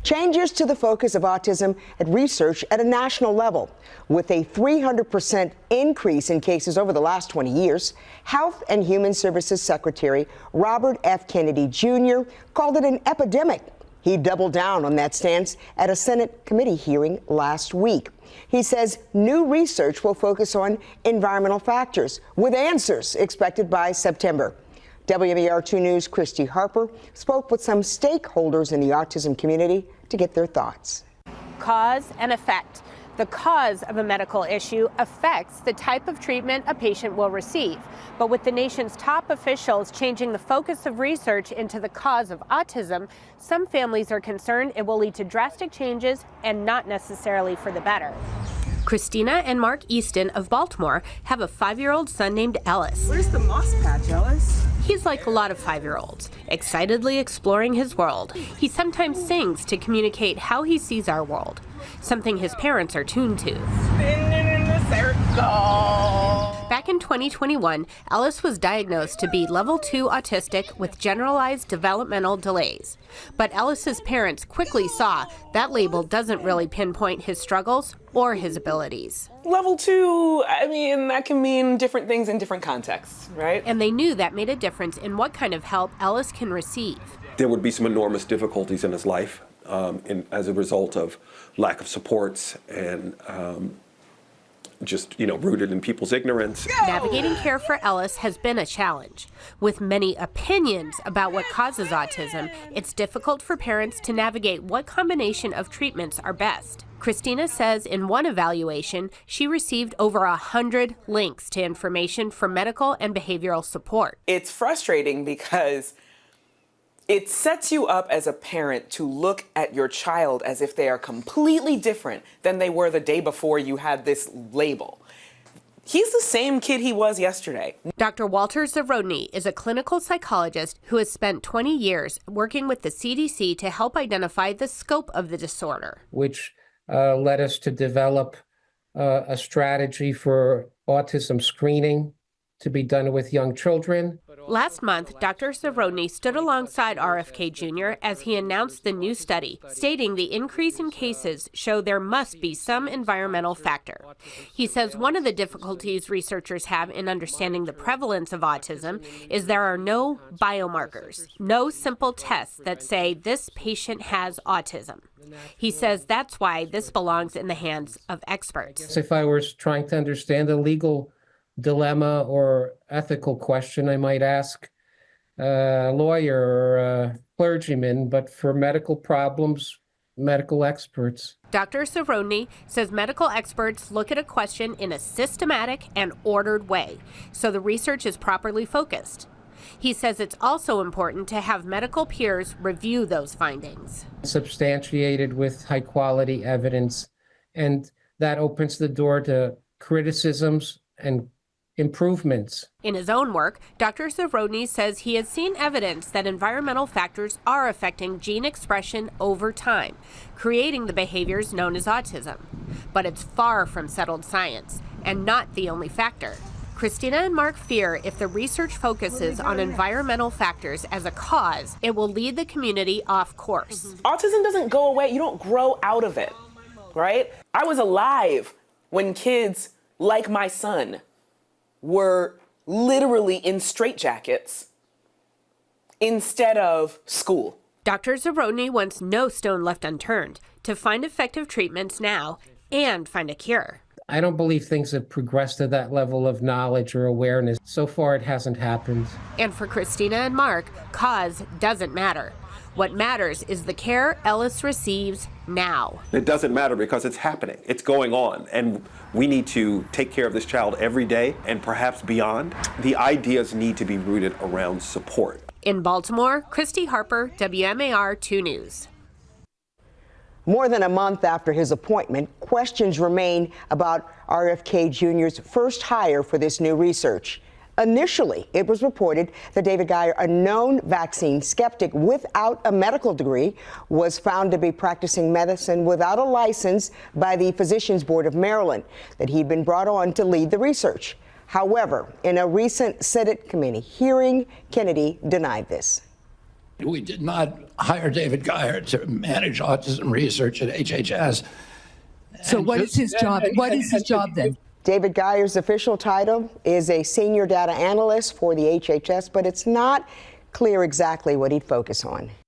Changes to the focus of autism at research at a national level. With a 300% increase in cases over the last 20 years, Health and Human Services Secretary Robert F. Kennedy Jr. called it an epidemic. He doubled down on that stance at a Senate committee hearing last week. He says new research will focus on environmental factors, with answers expected by September. WMAR 2 News' Christy Harper spoke with some stakeholders in the autism community to get their thoughts. Cause and effect. The cause of a medical issue affects the type of treatment a patient will receive. But with the nation's top officials changing the focus of research into the cause of autism, some families are concerned it will lead to drastic changes and not necessarily for the better. Cristina and Marc Easton of Baltimore have a 5-year-old son named Ellis. Where's the moss patch, Ellis? He's like a lot of 5-year-olds, excitedly exploring his world. He sometimes sings to communicate how he sees our world, something his parents are tuned to. Spinning in the circle. Back in 2021, Ellis was diagnosed to be level 2 autistic with generalized developmental delays. But Ellis's parents quickly saw that label doesn't really pinpoint his struggles or his abilities. Level 2, I mean, that can mean different things in different contexts, right? And they knew that made a difference in what kind of help Ellis can receive. There would be some enormous difficulties in his life as a result of lack of supports and just, rooted in people's ignorance. Navigating care for Ellis has been a challenge. With many opinions about what causes autism, it's difficult for parents to navigate what combination of treatments are best. Cristina says in one evaluation, she received over 100 links to information for medical and behavioral support. It's frustrating because it sets you up as a parent to look at your child as if they are completely different than they were the day before you had this label. He's the same kid he was yesterday. Dr. Walter Zarodny is a clinical psychologist who has spent 20 years working with the CDC to help identify the scope of the disorder. Which led us to develop a strategy for autism screening to be done with young children. Last month, Dr. Zarodny stood alongside RFK Jr. as he announced the new study, stating the increase in cases show there must be some environmental factor. He says one of the difficulties researchers have in understanding the prevalence of autism is there are no biomarkers, no simple tests that say this patient has autism. He says that's why this belongs in the hands of experts. If I was trying to understand a legal dilemma or ethical question, I might ask a lawyer or a clergyman, but for medical problems, medical experts. Dr. Zarodny says medical experts look at a question in a systematic and ordered way, so the research is properly focused. He says it's also important to have medical peers review those findings. Substantiated with high quality evidence, and that opens the door to criticisms and improvements. In his own work, Dr. Zarodny says he has seen evidence that environmental factors are affecting gene expression over time, creating the behaviors known as autism. But it's far from settled science, and not the only factor. Cristina and Marc fear if the research focuses on environmental factors as a cause, it will lead the community off course. Autism doesn't go away. You don't grow out of it, right? I was alive when kids like my son were literally in straitjackets instead of school. Dr. Zarodny wants no stone left unturned to find effective treatments now and find a cure. I don't believe things have progressed to that level of knowledge or awareness. So far, it hasn't happened. And for Cristina and Marc, cause doesn't matter. What matters is the care Ellis receives now. It doesn't matter because it's happening. It's going on. And we need to take care of this child every day and perhaps beyond. The ideas need to be rooted around support. In Baltimore, Christy Harper, WMAR 2 News. More than a month after his appointment, questions remain about RFK Jr.'s first hire for this new research. Initially, it was reported that David Geyer, a known vaccine skeptic without a medical degree, was found to be practicing medicine without a license by the Physicians Board of Maryland, that he'd been brought on to lead the research. However, in a recent Senate committee hearing, Kennedy denied this. We did not hire David Geyer to manage autism research at HHS. So what is his job? What is his job then? David Geyer's official title is a senior data analyst for the HHS, but it's not clear exactly what he'd focus on.